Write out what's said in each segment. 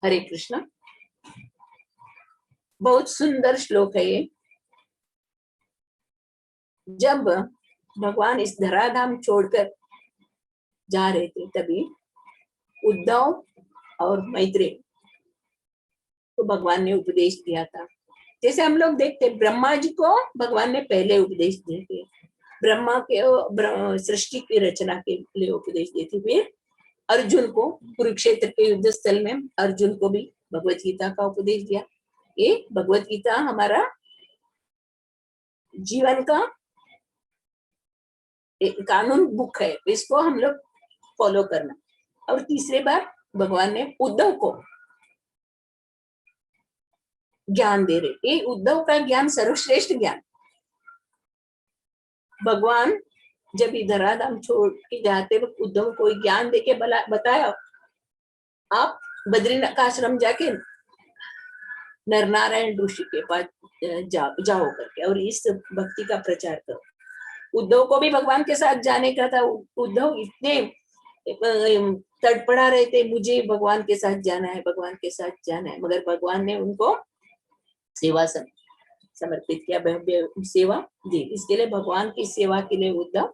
हरे कृष्ण। बहुत सुंदर श्लोक है ये। जब भगवान इस धराधाम छोड़कर जा रहे थे तभी उद्धव और मैत्रेय को भगवान ने उपदेश दिया था। जैसे हम लोग देखते ब्रह्मा जी को भगवान ने पहले उपदेश दिए थे, ब्रह्मा के सृष्टि की रचना के लिए उपदेश दिए थे। फिर अर्जुन को कुरुक्षेत्र के युद्ध स्थल में अर्जुन को भी भगवत गीता का उपदेश दिया। ये भगवत गीता हमारा जीवन का एक कानून बुक है, इसको हम लोग फॉलो करना। और तीसरे बार भगवान ने उद्धव को ज्ञान दे रहे। ये उद्धव का ज्ञान सर्वश्रेष्ठ ज्ञान। भगवान जब इधर धराधाम छोड़ के जाते वक्त उद्धव को ज्ञान देके बताया, आप बद्रीनाथ का आश्रम जाके नर नारायण ऋषि के पास जाओ करके और इस भक्ति का प्रचार करो। उद्धव को भी भगवान के साथ जाने का था। उद्धव इतने तड़पड़ा रहे थे, मुझे भगवान के साथ जाना है, भगवान के साथ जाना है, मगर भगवान ने उनको सेवा समर्पित किया, सेवा दी। इसके लिए भगवान की सेवा के लिए उद्धव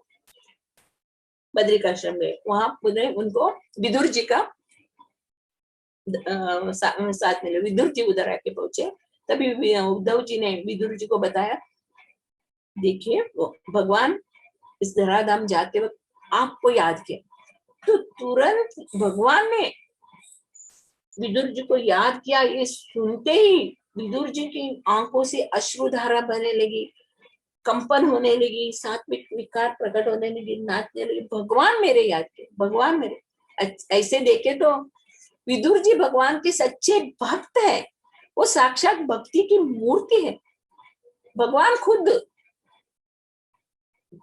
बद्रिकाश्रम में, वहां उनको विदुर जी का साथ मिले। विदुर जी उधर आके पहुंचे, तभी उद्धव जी ने विदुर जी को बताया, देखिए भगवान इस धराधाम जाते वक्त आपको याद किया। तो तुरंत भगवान ने विदुर जी को याद किया। ये सुनते ही विदुर जी की आंखों से अश्रुधारा बहने लगी, कंपन होने लगी, सात्विक विकार प्रकट होने लगी, नाचने लगी। भगवान मेरे याद किए, भगवान मेरे। ऐसे देखे तो विदुर जी भगवान के सच्चे भक्त है, वो साक्षात भक्ति की मूर्ति है। भगवान खुद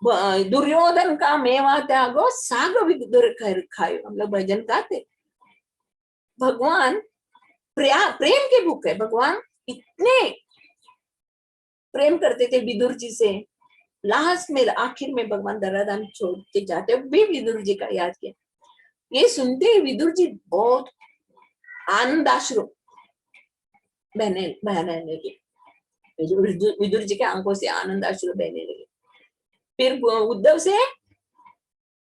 दुर्योधन का मेवा त्यागो साग विदुर खायो, हम लोग भजन गाते। भगवान प्रेम के भूख है। भगवान इतने प्रेम करते थे विदुर जी से। लास्ट में आखिर में भगवान धराधाम छोड़ के जाते भी विदुर जी का याद किया। ये सुनते ही विदुर जी बहुत आनंदाश्रु बहने लगे। विदुर जी के आंखों से आनंदाश्रु बहने लगे। फिर उद्धव से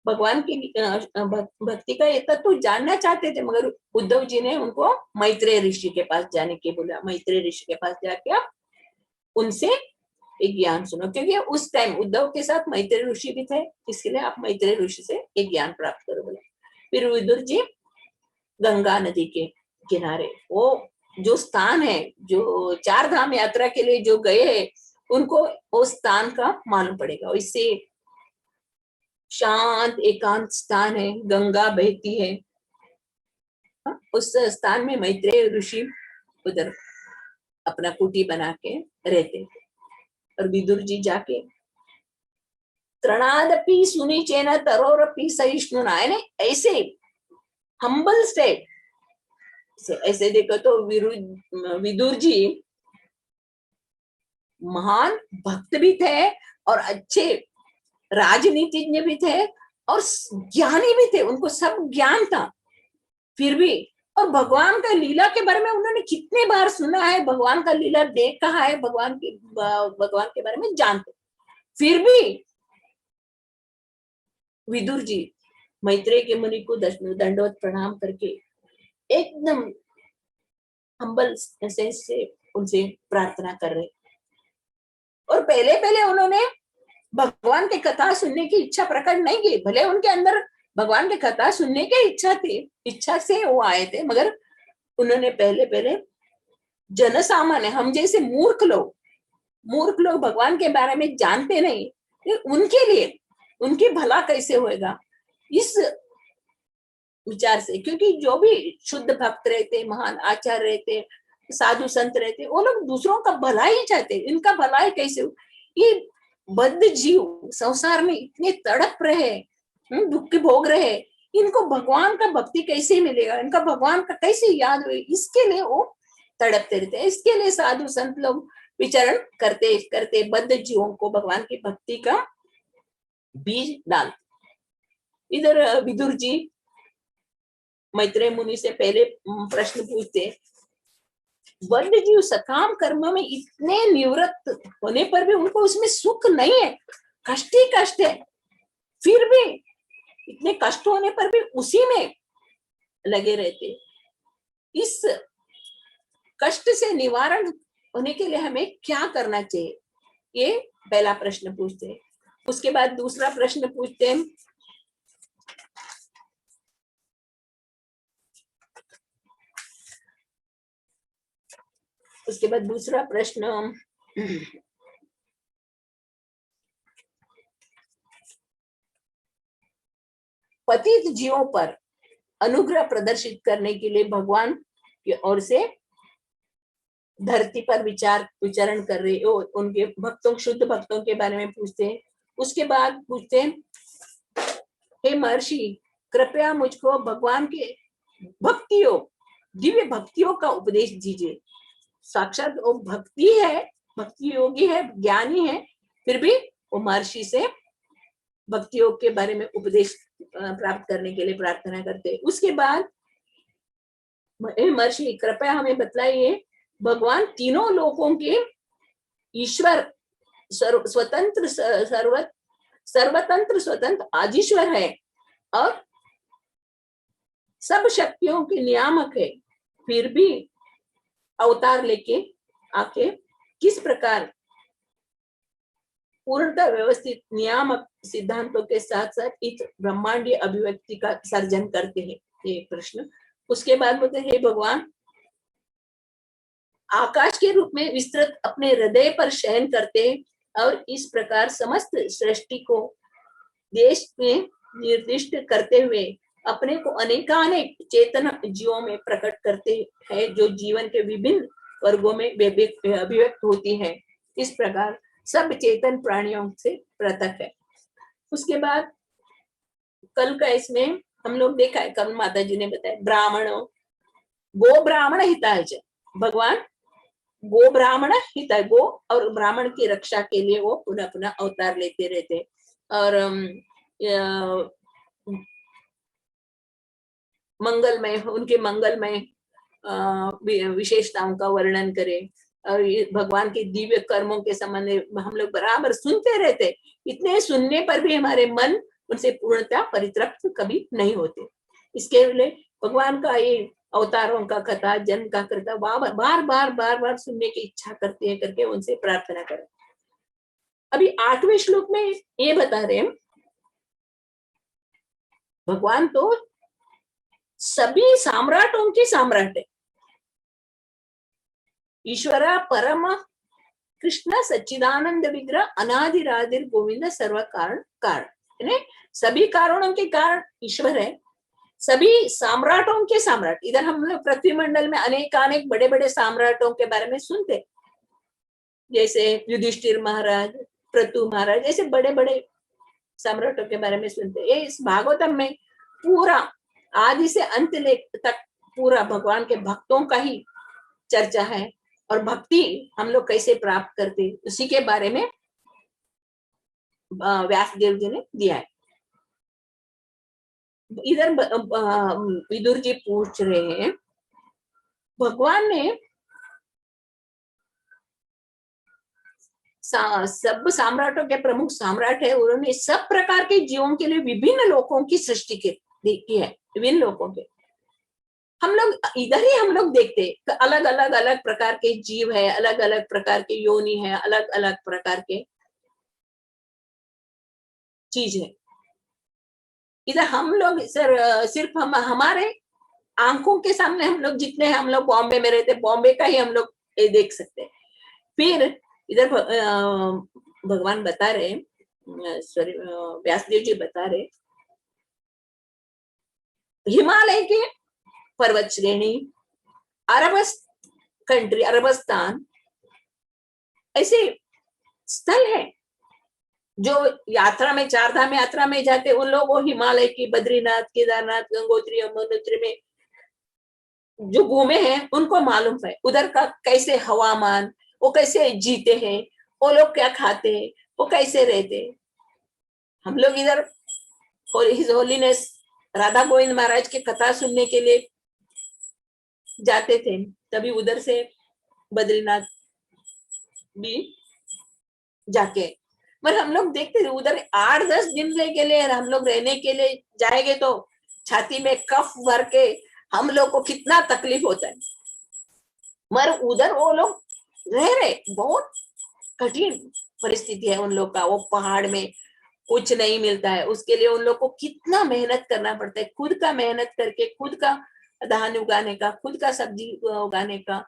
भगवान की भक्ति का ये तत्व जानना चाहते थे, मगर उद्धव जी ने उनको मैत्रेय ऋषि के पास जाने के बोला। मैत्रेय ऋषि के पास जाके आप उनसे एक ज्ञान सुनो, क्योंकि उस टाइम उद्धव के साथ मैत्रेय ऋषि भी थे, इसके लिए आप मैत्रेय ऋषि से एक ज्ञान प्राप्त करो बोले। फिर विदुर जी गंगा नदी के किनारे, वो जो स्थान है, जो 4 धाम यात्रा के लिए जो गए हैं, उनको वो स्थान का मालूम पड़ेगा। इससे शांत एकांत स्थान है, गंगा बहती है। उस स्थान में मैत्रेय ऋषि उधर अपना कुटी बना के रहते। और विदुर जी जाके त्रणादपि सुनी चेन तरोरपि सहिष्णु नायने, ऐसे हम्बल स्टेट से। ऐसे देखो तो विदुर जी महान भक्त भी थे और अच्छे राजनीतिज्ञ भी थे और ज्ञानी भी थे, उनको सब ज्ञान था। फिर भी और भगवान का लीला के बारे में उन्होंने कितने बार सुना है, भगवान का लीला देखा है, भगवान के बारे में जानते। फिर भी विदुर जी मैत्रेय के मुनि को दंडवत प्रणाम करके एकदम हम्बल सेंस से उनसे प्रार्थना कर रहे। और पहले पहले उन्होंने भगवान की कथा सुनने की इच्छा प्रकट नहीं की। भले उनके अंदर भगवान की कथा सुनने की इच्छा थी, इच्छा से वो आए थे, मगर उन्होंने पहले पहले जन सामान्य, हम जैसे मूर्ख लोग भगवान के बारे में जानते नहीं, उनके लिए उनकी भला कैसे होएगा इस विचार से। क्योंकि जो भी शुद्ध भक्त रहते, महान आचार्य रहते, साधु संत रहते, वो लोग दूसरों का भला ही चाहते। इनका भला कैसे हो? ये बद्ध जीव संसार में इतने तड़प रहे, दुख भोग रहे, इनको भगवान का भक्ति कैसे मिलेगा, इनका भगवान का कैसे याद हुए, इसके लिए वो तड़पते रहते हैं। इसके लिए साधु संत लोग विचरण करते करते बद्ध जीवों को भगवान की भक्ति का बीज डालते। इधर विदुर जी मैत्रेय मुनि से पहले प्रश्न पूछते, वन्य जीव सकाम कर्म में इतने निवृत्त होने पर भी उनको उसमें सुख नहीं है, कष्ट ही कष्ट है, फिर भी इतने कष्ट होने पर भी उसी में लगे रहते। इस कष्ट से निवारण होने के लिए हमें क्या करना चाहिए, ये पहला प्रश्न पूछते हैं। उसके बाद दूसरा प्रश्न पूछते हैं, उसके बाद दूसरा प्रश्न, पतित जीवों पर अनुग्रह प्रदर्शित करने के लिए भगवान की ओर से धरती पर विचरण कर रहे हो, उनके भक्तों, शुद्ध भक्तों के बारे में पूछते हैं। उसके बाद पूछते हैं, हे महर्षि, कृपया मुझको भगवान के भक्तियों, दिव्य भक्तियों का उपदेश दीजिए। साक्षात वो भक्ति है, भक्ति योगी है, ज्ञानी है, फिर भी वो महर्षि से भक्ति योग के बारे में उपदेश प्राप्त करने के लिए प्रार्थना करते हैं। उसके बाद महर्षि कृपया हमें बतलाइए, भगवान तीनों लोकों के ईश्वर, स्वतंत्र, सर्वतंत्र, स्वतंत्र आदिश्वर है और सब शक्तियों के नियामक है, फिर भी अवतार लेके आके किस प्रकार पूर्णतः व्यवस्थित नियामक सिद्धांतों के साथ साथ इस ब्रह्मांडीय अभिव्यक्ति का सर्जन करते हैं, ये प्रश्न। उसके बाद बोलते हैं, हे भगवान, आकाश के रूप में विस्तृत अपने हृदय पर शयन करते हैं और इस प्रकार समस्त सृष्टि को देश में निर्दिष्ट करते हुए अपने को अनेकानेक चेतन जीवों में प्रकट करते हैं, जो जीवन के विभिन्न वर्गों में अभिव्यक्त होती है। इस प्रकार सब चेतन प्राणियों से पृथक है। उसके बाद कल का इसमें हम लोग देखा है, कल माता जी ने बताया, ब्राह्मण गो ब्राह्मण हिताय, भगवान गो ब्राह्मण हिताय, गो और ब्राह्मण की रक्षा के लिए वो पुनः पुनः अवतार लेते रहते और मंगलमय, उनके मंगलमय विशेषताओं का वर्णन करें और भगवान के दिव्य कर्मों के संबंध में हम लोग बराबर सुनते रहते, इतने सुनने पर भी हमारे मन उनसे पूर्णतः परितृप्त कभी नहीं होते। इसके लिए भगवान का ये अवतारों का कथा, जन्म का कथा बार बार बार बार सुनने की इच्छा करते हैं करके उनसे प्रार्थना करें। अभी 8वें श्लोक में ये बता रहे हैं, भगवान तो सभी सम्राटों के सम्राट है, ईश्वरा परम कृष्ण सच्चिदानंद विग्रह अनादिरादिर गोविंद सर्व कारण, सभी कारणों के कारण ईश्वर है, सभी सम्राटों के सम्राट। इधर हम लोग पृथ्वी मंडल में अनेक बड़े बड़े सम्राटों के बारे में सुनते, जैसे युधिष्ठिर महाराज, प्रतु महाराज, ऐसे बड़े बड़े सम्राटों के बारे में सुनते। ये इस भागवतम में पूरा आदि से अंत तक पूरा भगवान के भक्तों का ही चर्चा है और भक्ति हम लोग कैसे प्राप्त करते उसी के बारे में व्यासदेव जी ने दिया है। इधर विदुर जी पूछ रहे हैं, भगवान ने सब सम्राटों के प्रमुख सम्राट है, उन्होंने सब प्रकार के जीवों के लिए विभिन्न लोकों की सृष्टि की है, विभिन्न लोकों के। हम लोग इधर ही हम लोग देखते अलग अलग अलग प्रकार के जीव है, अलग अलग प्रकार के योनि है, अलग अलग प्रकार के चीज है। इधर हम लोग सिर्फ हमारे आंखों के सामने हम लोग जितने हम लोग बॉम्बे में रहते, बॉम्बे का ही हम लोग देख सकते हैं। फिर इधर भगवान बता रहे, सॉरी व्यासदेव जी बता रहे, हिमालय के पर्वत श्रेणी, अरब कंट्री, अरबस्तान, ऐसे स्थल है जो यात्रा में, चार धाम यात्रा में जाते उन लोग वो हिमालय की, बद्रीनाथ, केदारनाथ, गंगोत्री, यमुनोत्री में जो घूमे हैं उनको मालूम है उधर का कैसे हवामान, वो कैसे जीते हैं, वो लोग क्या खाते हैं, वो कैसे रहते हैं। हम लोग इधर हिज होलीनेस राधा गोविंद महाराज की कथा सुनने के लिए जाते थे, तभी उधर से बद्रीनाथ भी जाके, पर हम लोग देखते थे उधर 8-10 दिन के लिए हम लोग रहने के लिए जाएंगे तो छाती में कफ भर के हम लोग को कितना तकलीफ होता है। मगर उधर वो लोग रह रहे, बहुत कठिन परिस्थिति है उन लोग का, वो पहाड़ में कुछ नहीं मिलता है, उसके लिए उन लोग को कितना मेहनत करना पड़ता है, खुद का मेहनत करके, खुद का धान उगाने का, खुद का सब्जी उगाने का,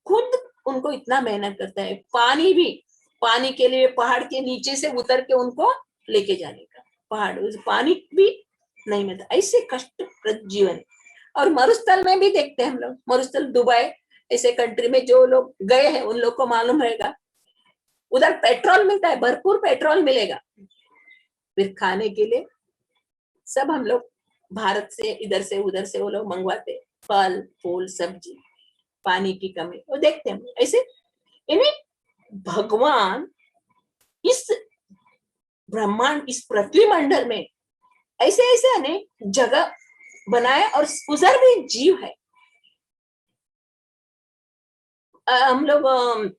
खुद उनको इतना मेहनत करता है। पानी भी, पानी के लिए पहाड़ के नीचे से उतर के उनको लेके जाने का, पहाड़ उस पानी भी नहीं मिलता, ऐसे कष्टप्रद जीवन। और मरुस्थल में भी देखते हैं हम लोग, मरुस्थल दुबई ऐसे कंट्री में जो लोग गए हैं उन लोग को मालूम रहेगा, उधर पेट्रोल मिलता है, भरपूर पेट्रोल मिलेगा, फिर खाने के लिए सब हम लोग भारत से इधर से उधर से वो लोग मंगवाते, फल फूल सब्जी, पानी की कमी वो देखते हैं ऐसे। यानी भगवान इस ब्रह्मांड, इस पृथ्वी मंडल में ऐसे ऐसे अनेक जगह बनाए और उधर भी जीव है। हम लोग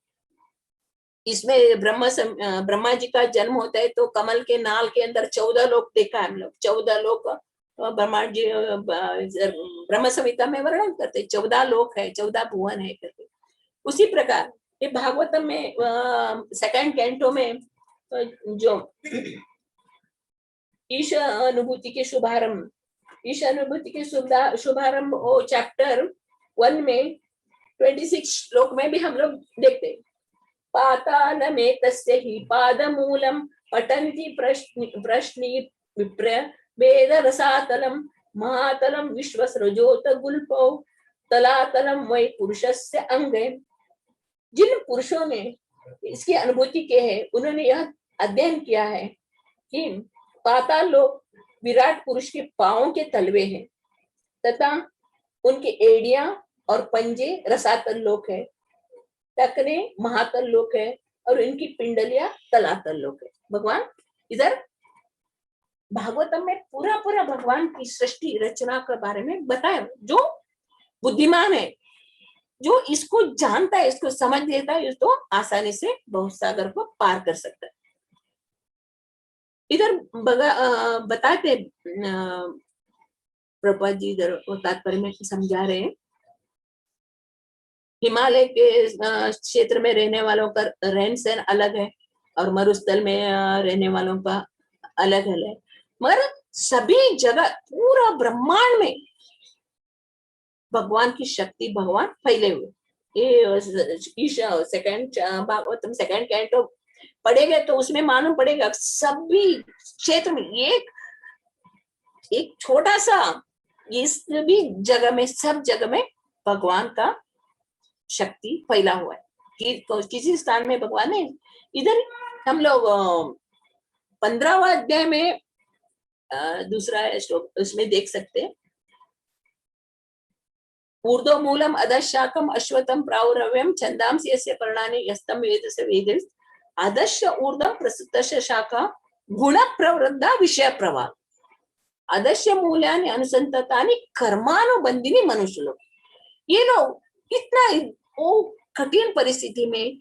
इसमें ब्रह्मा जी का जन्म होता है तो कमल के नाल के अंदर 14 लोक देखा है हम लोग, 14 लोक ब्रह्मा जी ब्रह्म संहिता में वर्णन करते, 14 लोक है, 14 भुवन है करके। उसी प्रकार ये भागवतम में सेकंड कैंटो में जो ईश अनुभूति के शुभारंभ, ईश अनुभूति के शुभारंभ वो चैप्टर 1 में 26 श्लोक में भी हम लोग देखते हैं, पातालमेतस्य हि पादमूलं पठन्ति प्रश्नि विप्र वेदरसातलं महातलं विश्वसृजोतगुल्पौ तलातलं वै पुरुषस्य अंगे। जिन पुरुषों ने इसकी अनुभूति की है उन्होंने यह अध्ययन किया है कि पाताल लोक विराट पुरुष के पांवों के तलवे हैं तथा उनके एड़ियां और पंजे रसातल लोक है, टकने महातल लोक है और इनकी पिंडलियां तलातल लोक है। भगवान इधर भागवतम में पूरा पूरा भगवान की सृष्टि रचना के बारे में बताया। जो बुद्धिमान है, जो इसको जानता है, इसको समझ लेता है, तो आसानी से भवसागर को पार कर सकता है। इधर बताते प्रभुपाद जी इधर तात्पर्य में समझा रहे हैं, हिमालय के क्षेत्र में रहने वालों का रहन सहन अलग है और मरुस्थल में रहने वालों का अलग है, मगर सभी जगह पूरा ब्रह्मांड में भगवान की शक्ति, भगवान फैले हुए। ये सेकंड भागवतम सेकंड कैंटो पढ़ेंगे तो उसमें मालूम पड़ेगा सभी क्षेत्र में एक छोटा सा इस भी जगह में, सब जगह में भगवान का शक्ति फैला हुआ है कि किसी स्थान में भगवान है। इधर हम लोग 15वां अध्याय में दूसरा श्लोक उसमें देख सकते हैं, ऊर्ध्व मूलम अधशाकम अश्वत्थम प्रावरव्यम छंदांसि यस्य पर्णानि यस्तम वेदस्य वेदस् अधश्च ऊर्ध्व प्रसुतस्य शाखा गुण प्रवृद्धा विषय प्रवाह अधश्च मूल्यानि अनुसंततानि कर्मानुबंधिनी मनुष्य लोग। ये लोग इतना वो कठिन परिस्थिति में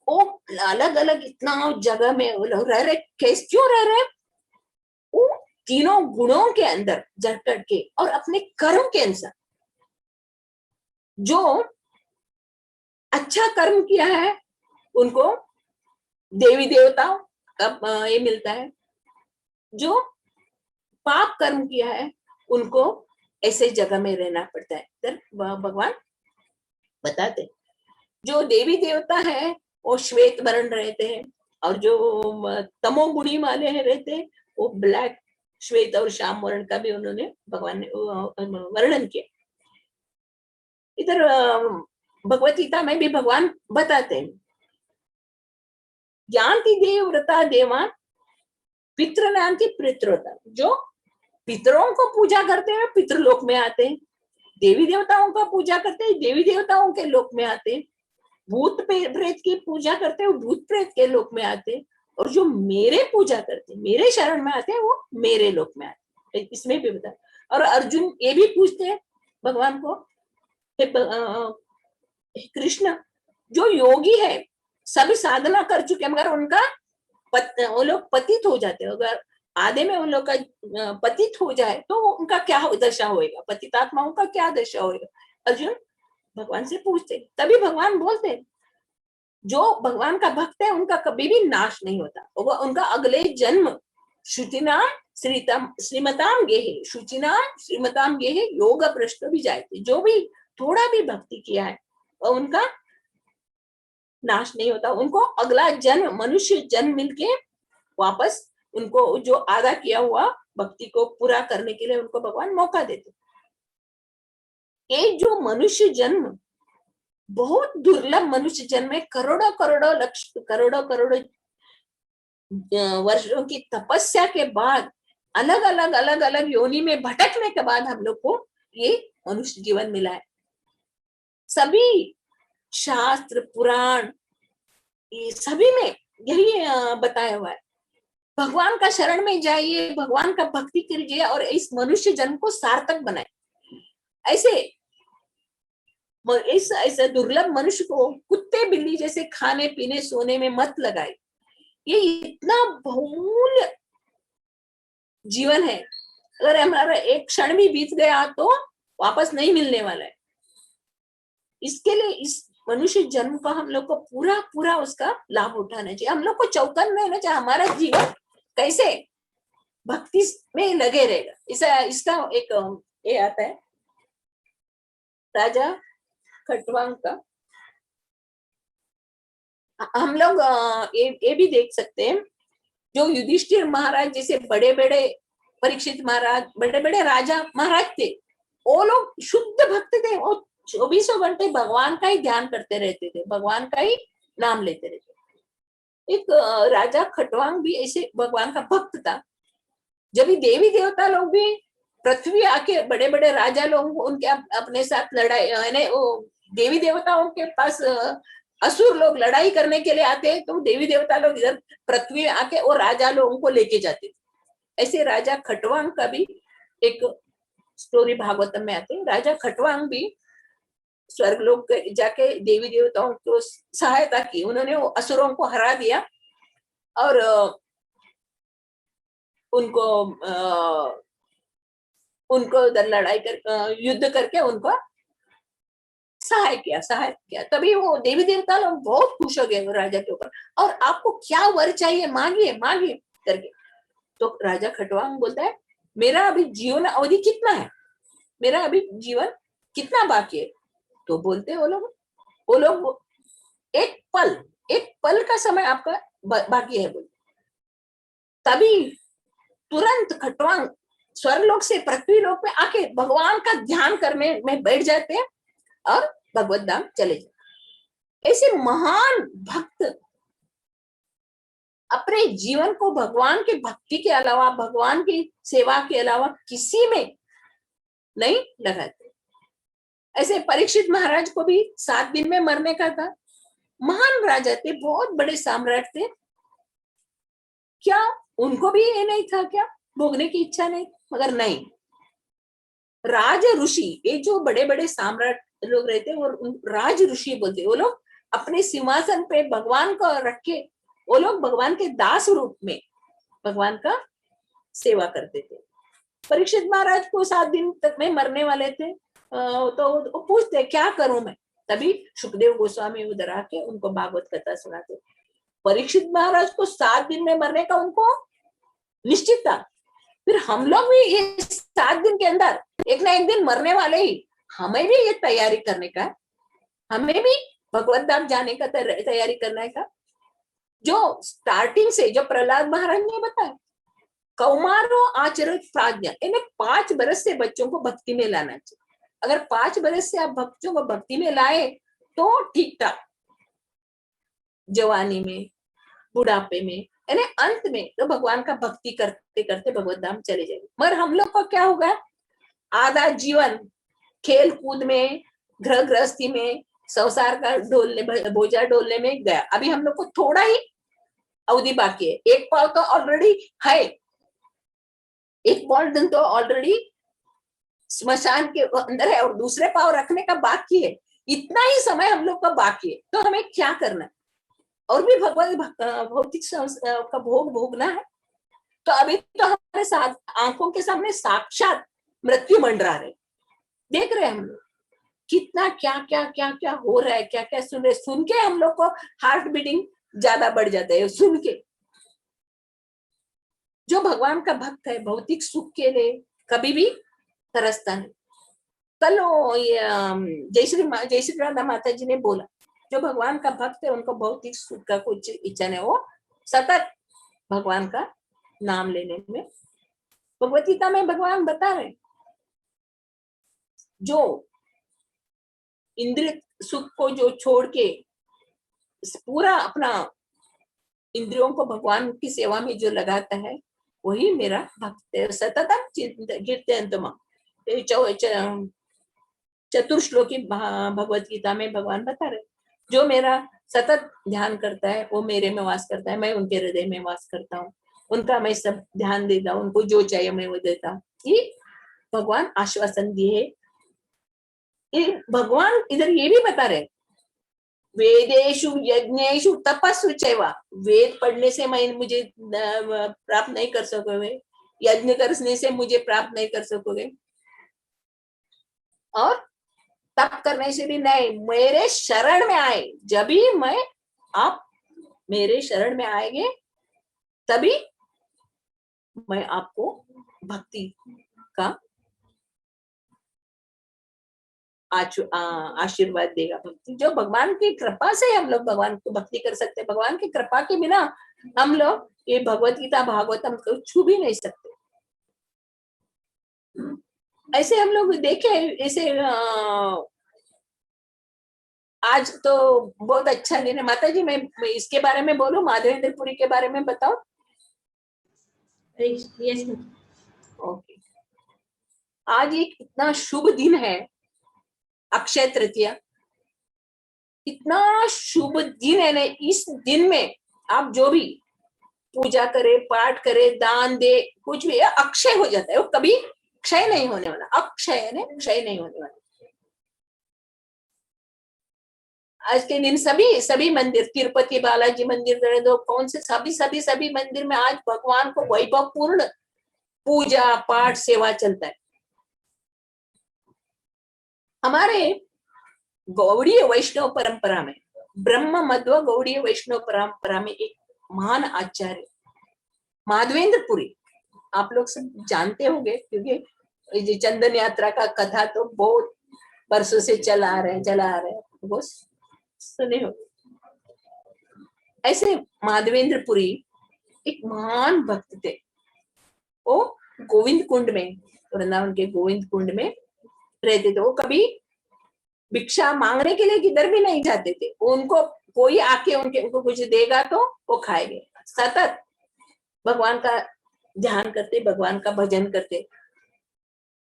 वो अलग अलग इतना जगह में रह रहे, कैसे क्यों रह रहे? वो तीनों गुणों के अंदर जकड़ के और अपने कर्म के अनुसार जो अच्छा कर्म किया है उनको देवी देवताओं का ये मिलता है, जो पाप कर्म किया है उनको ऐसे जगह में रहना पड़ता है। तर भगवान बताते जो देवी देवता है वो श्वेत वर्ण रहते हैं और जो तमोगुणी वाले हैं रहते हैं वो ब्लैक, श्वेत और श्याम वर्ण का भी उन्होंने भगवान ने वर्णन किया। इधर भगवत गीता में भी भगवान बताते हैं, ज्ञानति देवव्रता देवान पितृनांति पितृव्रता, जो पितरों को पूजा करते हैं पितृलोक में आते हैं, देवी देवताओं का पूजा करते हैं देवी देवताओं के लोक में आते हैं, भूत प्रेत की पूजा करते हैं वो भूत प्रेत के लोक में आते हैं, और जो मेरे पूजा करते हैं मेरे शरण में आते हैं वो मेरे लोक में आते हैं। इसमें भी बता, और अर्जुन ये भी पूछते हैं भगवान को, हे कृष्ण, जो योगी है सभी साधना कर चुके मगर उनका वो लोग पतित हो जाते हैं, अगर आधे में उन लोग का पतित हो जाए तो उनका क्या दशा होएगा, पतितात्माओं का क्या दशा होएगा? अर्जुन भगवान से पूछते, तभी भगवान बोलते जो भगवान का भक्त है उनका कभी भी नाश नहीं होता, वो उनका अगले जन्म शुचिनाम श्रीमताम गेहे, शुचिनाम श्रीमताम गेहे योग भ्रष्ट भी जाते, जो भी थोड़ा भी भक्ति किया है और उनका नाश नहीं होता, उनको अगला जन्म मनुष्य जन्म मिलके वापस उनको जो आधा किया हुआ भक्ति को पूरा करने के लिए उनको भगवान मौका देते। ये जो मनुष्य जन्म बहुत दुर्लभ मनुष्य जन्म है, करोड़ों करोड़ों लक्ष करोड़ों करोड़ों वर्षों की तपस्या के बाद अलग अलग योनि में भटकने के बाद हम लोग को ये मनुष्य जीवन मिला है। सभी शास्त्र पुराण ये सभी में यही बताया हुआ है, भगवान का शरण में जाइए, भगवान का भक्ति कीजिए और इस मनुष्य जन्म को सार्थक बनाए। ऐसे दुर्लभ मनुष्य को कुत्ते बिल्ली जैसे खाने पीने सोने में मत लगाए, ये इतना बहुमूल्य जीवन है, अगर हमारा एक क्षण भी बीत गया तो वापस नहीं मिलने वाला है। इसके लिए इस मनुष्य जन्म का हम लोग को पूरा पूरा उसका लाभ उठाना चाहिए, हम लोग को चौकन रहना चाहिए, हमारा जीवन कैसे भक्ति में लगे रहेगा। इसका एक ये आता है राजा खटवांग का, हम लोग ये भी देख सकते हैं, जो युधिष्ठिर महाराज जैसे बड़े बड़े परीक्षित महाराज बड़े बड़े राजा महाराज थे, वो लोग शुद्ध भक्त थे, वो 24 घंटे भगवान का ही ध्यान करते रहते थे, भगवान का ही नाम लेते रहते। एक राजा खटवांग भी ऐसे भगवान का भक्त था। जब भी देवी देवता लोग भी पृथ्वी आके बड़े बड़े राजा लोग उनके अपने साथ लड़ाई यानी देवी देवताओं के पास असुर लोग लड़ाई करने के लिए आते हैं, तो देवी देवता लोग इधर पृथ्वी आके और राजा लोगों को लेके जाते। ऐसे राजा खटवांग का भी एक स्टोरी भागवतम में आते हैं। राजा खटवांग भी स्वर्ग लोक जाके देवी देवताओं को सहायता की, उन्होंने वो असुरों को हरा दिया और उनको लड़ाई कर युद्ध करके उनको सहाय किया। तभी वो देवी देवता लोग बहुत खुश हो गए वो राजा के ऊपर, और आपको क्या वर चाहिए मांगिए मांगिए करके। तो राजा खटवांग बोलता है, मेरा अभी जीवन अवधि कितना है, मेरा अभी जीवन कितना बाकी है? तो बोलते वो लोग एक पल का समय आपका बाकी है बोलते। तभी तुरंत खटवांग स्वर्गलोक से पृथ्वी लोक पे आके भगवान का ध्यान करने में बैठ जाते हैं और भगवत धाम चले जाते। ऐसे महान भक्त अपने जीवन को भगवान के भक्ति के अलावा, भगवान की सेवा के अलावा किसी में नहीं लगाते। ऐसे परीक्षित महाराज को भी 7 दिन में मरने का था, महान राजा थे, बहुत बड़े सम्राट थे, क्या उनको भी ये नहीं था क्या भोगने की इच्छा नहीं? मगर नहीं, राज ऋषि, ये जो बड़े बड़े सम्राट लोग रहते वो राज ऋषि बोलते, वो लोग अपने सिंहासन पे भगवान को रख के वो लोग भगवान के दास रूप में भगवान का सेवा करते थे। परीक्षित महाराज को 7 दिन तक में मरने वाले थे, तो पूछते क्या करूं मैं? तभी सुखदेव गोस्वामी उधर आके उनको भागवत कथा सुनाते। परीक्षित महाराज को 7 दिन में मरने का उनको निश्चित था, फिर हम लोग भी ये 7 दिन के अंदर एक ना एक दिन मरने वाले ही, हमें भी ये तैयारी करने का, हमें भी भगवत धाम जाने का तैयारी करने का। जो स्टार्टिंग से जो प्रहलाद महाराज ने बताया, कौमारो आचरित प्राज्ञा, इन्हें 5 बरस से बच्चों को भक्ति में लाना चाहिए। अगर 5 बरस से आप बच्चों को भक्ति में लाए तो ठीक ठाक जवानी में, बुढ़ापे में, यानी अंत में तो भगवान का भक्ति करते करते भगवत धाम चले जाएंगे। मगर हम लोग का क्या होगा, आधा जीवन खेल कूद में, घर गृहस्थी में, संसार का बोझा डोलने में गया। अभी हम लोग को थोड़ा ही अवधि बाकी है, एक पाव तो ऑलरेडी है, एक पॉल दिन तो ऑलरेडी स्मशान के अंदर है और दूसरे पाँव रखने का बाकी है, इतना ही समय हम लोग का बाकी है, तो हमें क्या करना है? और भी भगवान भौतिक का भोग भोगना है। तो अभी तो हमारे साथ आंखों के सामने साक्षात मृत्यु मंडरा रहे, देख रहे हैं हम लोग कितना क्या क्या क्या क्या हो रहा है, क्या क्या सुन रहे, सुन के हम लोग को हार्ट बीटिंग ज्यादा बढ़ जाता है सुन के। जो भगवान का भक्त है भौतिक सुख के लिए कभी भी तरसता नहीं। कल जय श्री राधा माता जी ने बोला, जो भगवान का भक्त है उनको भौतिक सुख का कुछ इच्छा नहीं, वो सतत भगवान का नाम लेने में। भगवत गीता में भगवान बता रहे, जो इंद्रिय सुख को जो छोड़ के पूरा अपना इंद्रियों को भगवान की सेवा में जो लगाता है वही मेरा भक्त है। सततम कीर्तयन्तु मां, चतुर्श्लोकी भगवत गीता में भगवान बता रहे, जो मेरा सतत ध्यान करता है वो मेरे में वास करता है, मैं उनके हृदय में वास करता हूँ, उनका मैं सब ध्यान देता हूँ, उनको जो चाहिए मैं वो देता हूँ। ये भगवान आश्वासन दिए। भगवान इधर ये भी बता रहे, वेदेशु यज्ञेशु तपस्सु चैव, वेद पढ़ने से मैं मुझे प्राप्त नहीं कर सकोगे, यज्ञ करने से मुझे प्राप्त नहीं कर सकोगे, और तप करने से भी नहीं, मेरे शरण में आए जब भी मैं, आप मेरे शरण में आएंगे तभी मैं आपको भक्ति का आशीर्वाद देगा। भक्ति जो भगवान की कृपा से हम लोग भगवान को भक्ति कर सकते हैं, भगवान की कृपा के बिना हम लोग ये भगवत गीता भागवतम को छू भी नहीं सकते। ऐसे हम लोग देखे, ऐसे आज तो बहुत अच्छा दिन है। माता जी मैं इसके बारे में बोलूं, माधवेंद्रपुरी के बारे में बताओ। यस ओके, आज एक इतना शुभ दिन है, अक्षय तृतीया, इतना शुभ दिन है ना। इस दिन में आप जो भी पूजा करे, पाठ करे, दान दे, कुछ भी अक्षय हो जाता है, वो कभी क्षय नहीं होने वाला, अक्षय है ना, क्षय नहीं होने वाला। आज के दिन सभी मंदिर, तिरुपति बालाजी मंदिर, कौन से सभी मंदिर में आज भगवान को वैभव पूर्ण पूजा पाठ सेवा चलता है। हमारे गौड़ीय वैष्णव परंपरा में, ब्रह्म मध्व गौड़ीय वैष्णव परंपरा में एक महान आचार्य माधवेंद्रपुरी, आप लोग सब जानते होंगे, क्योंकि चंदन यात्रा का कथा तो बहुत वर्षों से चला आ रहे हैं, वो सुने हो। ऐसे माधवेंद्रपुरी एक महान भक्त थे। वो गोविंद कुंड में, वृंदावन के गोविंद कुंड में रहते थे। वो कभी भिक्षा मांगने के लिए किधर भी नहीं जाते थे, उनको कोई आके उनको कुछ देगा तो वो खाएंगे। सतत भगवान का ध्यान करते, भगवान का भजन करते।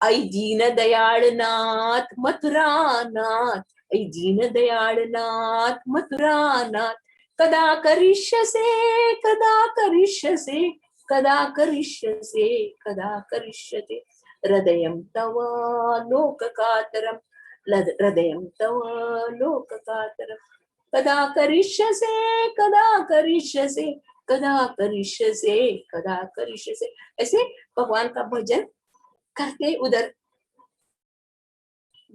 आई दीन दयाल नाथ मथुरा नाथ, आई दीन दयाल नाथ मथुरा नाथ, कदा करिष्यसे कदा करिष्यसे कदा करिष्यसे कदा करिष्यते, हृदयं तव लोककातरम्, हृदयं तव लोककातरम्, कदा करिष्यसे कदा करिष्यसे कदा करिष्यसे कदा करिष्यसे। ऐसे भगवान का भजन करते उधर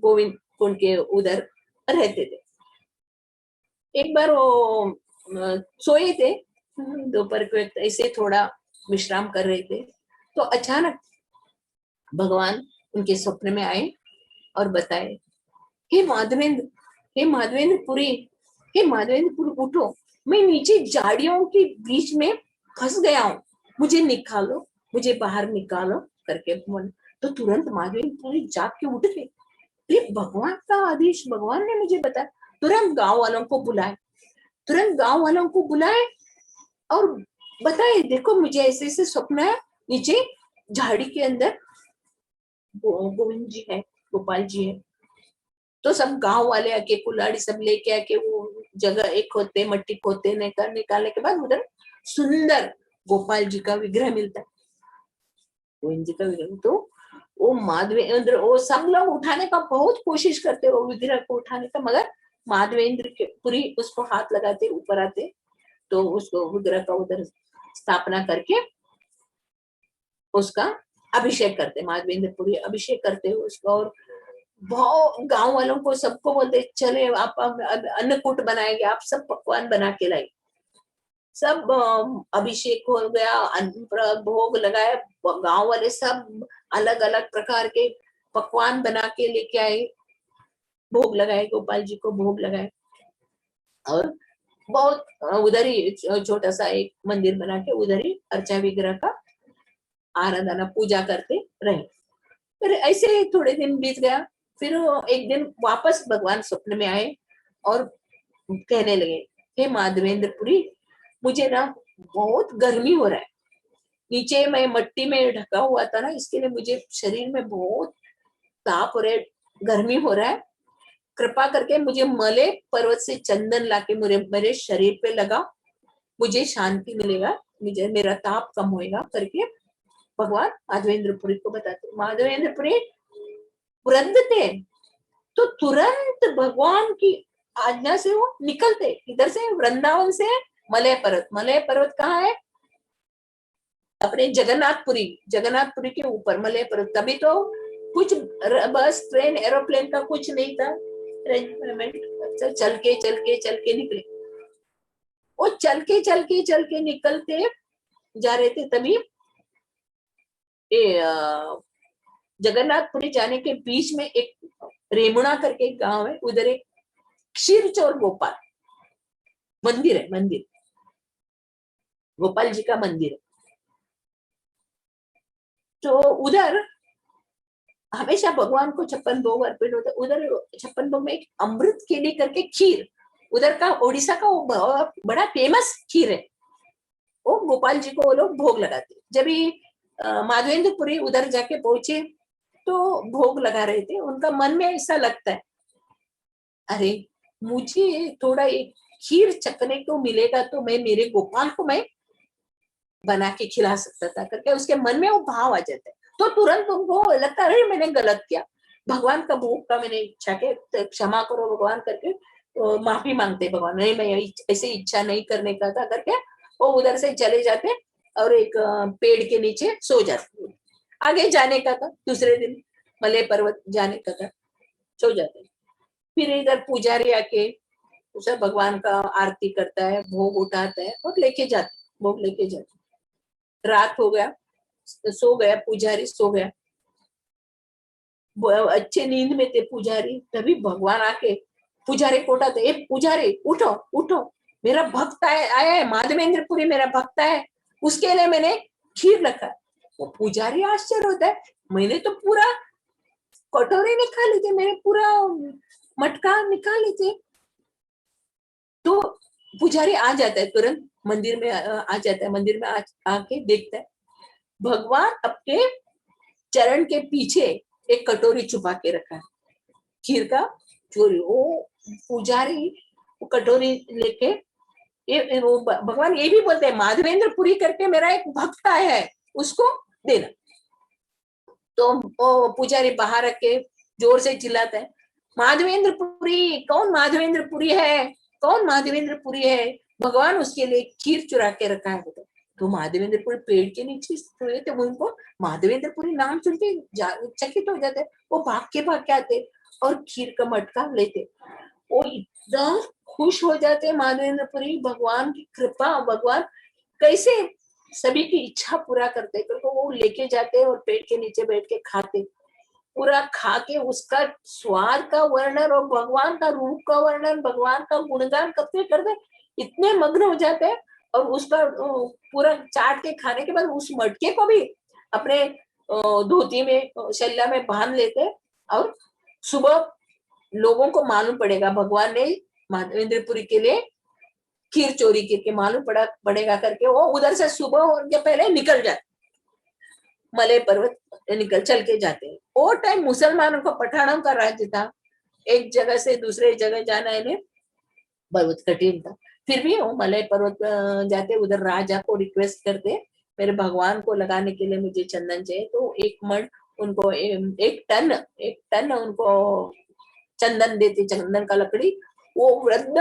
गोविंद कुंड के उधर रहते थे। एक बार वो सोए थे, दोपहर को ऐसे थोड़ा विश्राम कर रहे थे, तो अचानक भगवान उनके स्वप्न में आए और बताए, हे माधवेंद्र, हे माधवेंद्रपुरी, हे माधवेंद्रपुरी उठो, मैं नीचे झाड़ियों के बीच में फंस गया हूँ, मुझे निकालो, मुझे बाहर निकालो करके बोल। तो तुरंत माधवेंद्रपुरी जाग के उठ गए, ये भगवान का आदेश, भगवान ने मुझे बताया। तुरंत गांव वालों को बुलाए, तुरंत गांव वालों को बुलाए और बताए, देखो मुझे ऐसे ऐसे स्वप्न है, नीचे झाड़ी के अंदर गोविंद जी है, गोपाल जी है। तो सब गांव वाले आके कुल्हाड़ी सब लेके आके वो जगह एक खोदते, मट्टी खोदते, निकालने के बाद उधर सुंदर गोपाल जी का विग्रह मिलता है, गोविंद जी का विग्रह। तो वो माधवेंद्र, वो सब लोग उठाने का बहुत कोशिश करते वो विग्रह को उठाने का, मगर माधवेंद्र के पुरी उसको हाथ लगाते ऊपर आते, तो उसको विग्रह का उधर स्थापना करके उसका अभिषेक करते, माधवेंद्र पुरी अभिषेक करते उसको। और बहुत गांव वालों को सबको बोलते चले आप अन्नकूट बनाएंगे, आप सब पकवान बना के लाए। सब अभिषेक हो गया, भोग लगाया, गांव वाले सब अलग अलग प्रकार के पकवान बना के लेके आए, भोग लगाए, गोपाल जी को भोग लगाए। और बहुत उधर ही छोटा सा एक मंदिर बना के उधर ही अर्चा विग्रह का आराधना पूजा करते रहे। फिर ऐसे थोड़े दिन बीत गया, फिर एक दिन वापस भगवान स्वप्न में आए और कहने लगे, हे माधवेंद्रपुरी, मुझे ना बहुत गर्मी हो रहा है, नीचे मैं मट्टी में ढका हुआ था ना, इसके लिए मुझे शरीर में बहुत ताप हो रहा है, गर्मी हो रहा है, कृपा करके मुझे मले पर्वत से चंदन लाके मेरे शरीर पे लगा, मुझे शांति मिलेगा, मुझे मेरा ताप कम होएगा करके भगवान माधवेंद्रपुरी को बताते। माधवेंद्रपुरी वृद्ध थे, तो तुरंत भगवान की आज्ञा से वो निकलते इधर से, वृंदावन से मलय पर्वत। मलय पर्वत कहाँ है? अपने जगन्नाथपुरी, जगन्नाथपुरी के ऊपर मलय पर्वत। तभी तो कुछ बस ट्रेन एरोप्लेन का कुछ नहीं था अरेंजमेंट, चल के निकले। वो चल के निकलते जा रहे थे, तभी जगन्नाथपुरी जाने के बीच में एक रेमुणा करके एक गांव है, उधर एक क्षीरचोर गोपाल मंदिर है, मंदिर गोपाल जी का मंदिर है। तो उधर हमेशा भगवान को 56 भोग अर्पित होता है। उधर 56 भोग में एक अमृत केली करके खीर, उधर का ओडिशा का वो बड़ा फेमस खीर है, वो गोपाल जी को वो लोग भोग लगाते। जब माधवेंद्रपुरी उधर जाके पहुंचे तो भोग लगा रहे थे, उनका मन में ऐसा लगता है, अरे मुझे थोड़ा एक खीर चखने को मिलेगा तो मैं मेरे गोपाल को मैं बना के खिला सकता था करके उसके मन में वो भाव आ जाता है। तो तुरंत उनको लगता है मैंने गलत किया, भगवान का भोग का मैंने इच्छा के, तो क्षमा करो भगवान करके तो माफी मांगते भगवान, नहीं मैं ऐसे इच्छा नहीं करने का था करके वो उधर से चले जाते और एक पेड़ के नीचे सो जाते। आगे जाने का था, दूसरे दिन मलय पर्वत जाने का था, सो जाते। फिर इधर पुजारी आके उसे भगवान का आरती करता है, भोग उठाता है और लेके जाते, भोग लेके जाते। रात हो गया, सो गया पुजारी, सो गया, अच्छे नींद में थे पुजारी, तभी भगवान आके पुजारी को उठाते, ए पुजारी उठो उठो, मेरा भक्त आया है, माधवेंद्रपुरी मेरा भक्त है, उसके लिए मैंने खीर रखा। वो पुजारी आश्चर्य होता है, मैंने तो पूरा कटोरी निकाली थी, मैंने पूरा मटका निकाली थी। तो पुजारी आ जाता है, तुरंत मंदिर में आ जाता है, मंदिर में आके देखता है भगवान आपके चरण के पीछे एक कटोरी छुपा के रखा है खीर का चोरी। वो पुजारी वो कटोरी लेके वो भगवान ये भी बोलते हैं माधवेंद्रपुरी करके मेरा एक भक्त आया है, उसको देना। तो वो पुजारी बाहर रख के जोर से चिल्लाता है, माधवेंद्रपुरी, कौन माधवेंद्रपुरी है, कौन माधवेंद्रपुरी है, भगवान उसके लिए खीर चुरा के रखा है। तो माधवेंद्रपुरी पेड़ के नीचे सोए थे, उनको माधवेंद्रपुरी नाम सुनते चकित हो जाते, वो भाग के आते और खीर का मटका लेते। वो इतना खुश हो जाते माधवेंद्रपुरी, भगवान की कृपा, भगवान कैसे सभी की इच्छा पूरा करते, तो वो लेके जाते और पेड़ के नीचे बैठ के खाते, पूरा खा के उसका स्वाद का वर्णन और भगवान का रूप का वर्णन, भगवान का गुणगान करते करते इतने मग्न हो जाते हैं। और उसका पूरा चाट के खाने के बाद उस मटके को भी अपने धोती में, शैला में बांध लेते, और सुबह लोगों को मालूम पड़ेगा भगवान ने माधवेंद्रपुरी के लिए खीर चोरी करके मालूम पड़ेगा करके वो उधर से सुबह होने पहले निकल जाते, मलय पर्वत निकल चल के जाते हैं। वो टाइम मुसलमानों का, पठानों का राज्य था, एक जगह से दूसरे जगह जाना इन्हें बहुत कठिन था। फिर भी वो मलय पर्वत जाते, उधर राजा को रिक्वेस्ट करते मेरे भगवान को लगाने के लिए मुझे चंदन चाहिए, तो एक मण उनको एक टन उनको चंदन देते, चंदन का लकड़ी। वो वृद्ध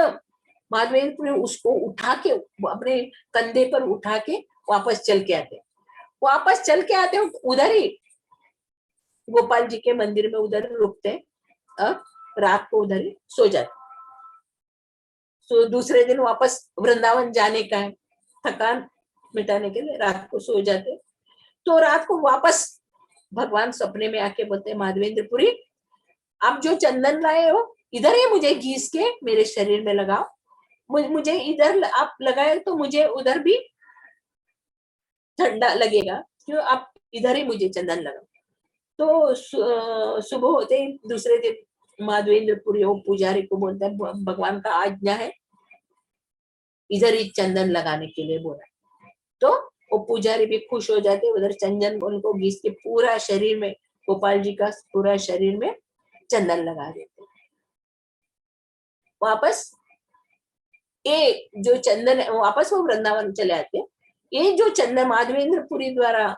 माधवेंद्र उसको उठा के अपने कंधे पर उठा के वापस चल के आते उधर ही गोपाल जी के मंदिर में उधर रुकते, अब रात को उधर ही सो जाते। तो दूसरे दिन वापस वृंदावन जाने का है, थकान मिटाने के लिए रात को सो जाते। तो रात को वापस भगवान सपने में आके बोलते, माधवेंद्रपुरी आप जो चंदन लाए हो इधर ही मुझे घीस के मेरे शरीर में लगाओ, मुझे इधर आप लगाए तो मुझे उधर भी ठंडा लगेगा, क्यों आप इधर ही मुझे चंदन लगाओ। तो सुबह होते ही दूसरे दिन माधवेंद्रपुरी वो पुजारी को बोलता है, भगवान का आज्ञा है इधर ही चंदन लगाने के लिए बोला। तो वो पुजारी भी खुश हो जाते, उधर चंदन उनको घिस के पूरा शरीर में, गोपाल जी का पूरा शरीर में चंदन लगा देते। वापस ये जो चंदन है वापस वो वृंदावन चले आते। ये जो चंदन माधवेंद्रपुरी द्वारा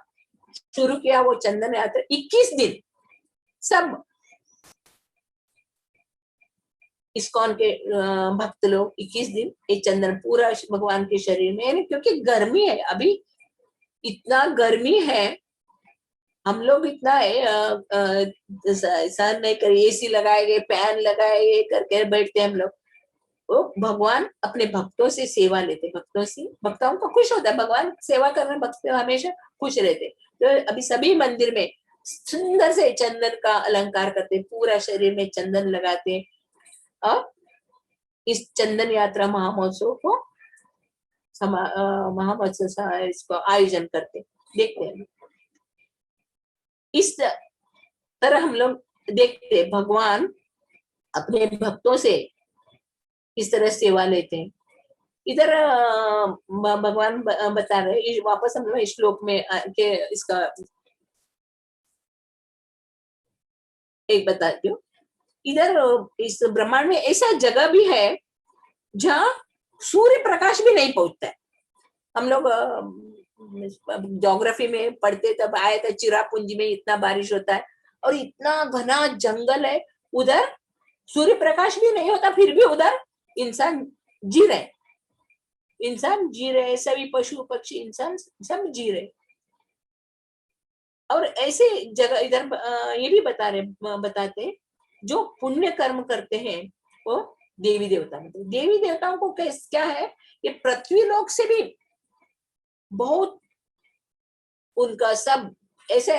शुरू किया वो चंदन यात्रा 21 दिन सब इस्कॉन के भक्त लोग 21 दिन ये चंदन पूरा भगवान के शरीर में, क्योंकि गर्मी है अभी, इतना गर्मी है, हम लोग इतना सहन नहीं करे, एसी लगाएंगे, फैन लगाएंगे करके बैठते हम लोग। वो भगवान अपने भक्तों से सेवा लेते, भक्तों को खुश होता है, भगवान सेवा करने भक्त हमेशा खुश रहते। तो अभी सभी मंदिर में सुंदर से चंदन का अलंकार करते, पूरा शरीर में चंदन लगाते और इस चंदन यात्रा महामहोत्सव को महामहोत्सव इसको आयोजन करते, देखते हैं। इस तरह हम लोग देखते भगवान अपने भक्तों से इस तरह सेवा लेते हैं। इधर भगवान बता रहे, वापस हम लोग श्लोक में के इसका एक बताती हूँ। इधर इस ब्रह्मांड में ऐसा जगह भी है जहाँ सूर्य प्रकाश भी नहीं पहुंचता है। हम लोग ज्योग्राफी में पढ़ते तब आए थे, चिरापुंजी में इतना बारिश होता है और इतना घना जंगल है, उधर सूर्य प्रकाश भी नहीं होता, फिर भी उधर इंसान जी रहे, सभी पशु पक्षी इंसान सब जी रहे। और ऐसे जगह इधर ये भी बताते जो पुण्य कर्म करते हैं वो देवी देवता, मतलब देवी देवताओं को क्या है, ये पृथ्वी लोक से भी बहुत उनका सब ऐसे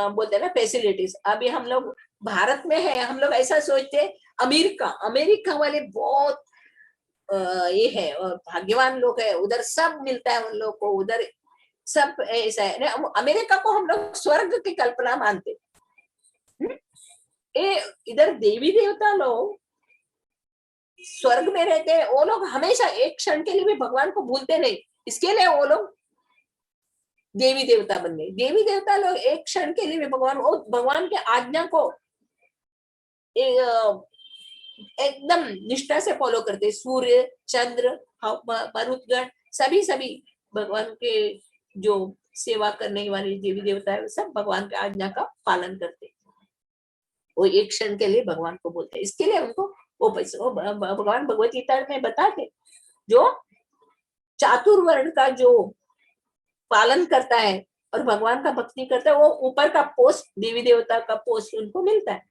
बोलते हैं ना फैसिलिटीज। अभी हम लोग भारत में है, हम लोग ऐसा सोचते हैं अमेरिका वाले बहुत ये है भाग्यवान लोग है, उधर सब मिलता है उन लोग को, उधर सब ऐसा है। अमेरिका को हम लोग स्वर्ग की कल्पना मानते। इधर देवी देवता लोग स्वर्ग में रहते हैं, वो लोग हमेशा एक क्षण के लिए भी भगवान को भूलते नहीं, इसके लिए वो लोग देवी देवता बन गए। देवी देवता लोग एक क्षण के लिए भी भगवान के आज्ञा को एकदम निष्ठा से फॉलो करते। सूर्य, चंद्र, मरुतगण सभी भगवान के जो सेवा करने वाले देवी देवता है सब भगवान के आज्ञा का पालन करते, वो एक क्षण के लिए भगवान को बोलते हैं। इसके लिए उनको वो भगवान भगवत गीता में बताते, जो चातुर्वर्ण का जो पालन करता है और भगवान का भक्ति करता है, वो ऊपर का पोस्ट देवी देवता का पोस्ट उनको मिलता है।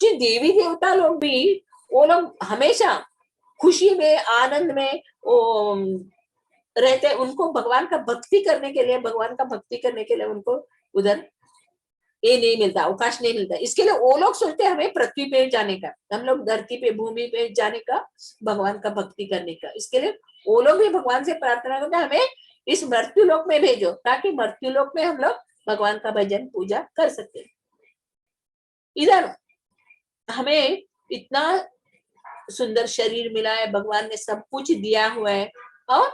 जी देवी देवता लोग भी, वो लोग हमेशा खुशी में आनंद में वो रहते हैं। उनको भगवान का भक्ति करने के लिए उनको उधर ये नहीं मिलता, अवकाश नहीं मिलता। इसके लिए वो लोग सोचते हैं हमें पृथ्वी पे जाने का, हम लोग धरती पे भूमि पे जाने का, भगवान का भक्ति करने का। इसके लिए वो लोग भी भगवान से प्रार्थना करते हैं हमें इस मृत्यु लोक में भेजो, ताकि मृत्यु लोक में हम लोग भगवान का भजन पूजा कर सकते हैं। इधर हमें इतना सुंदर शरीर मिला है, भगवान ने सब कुछ दिया हुआ है और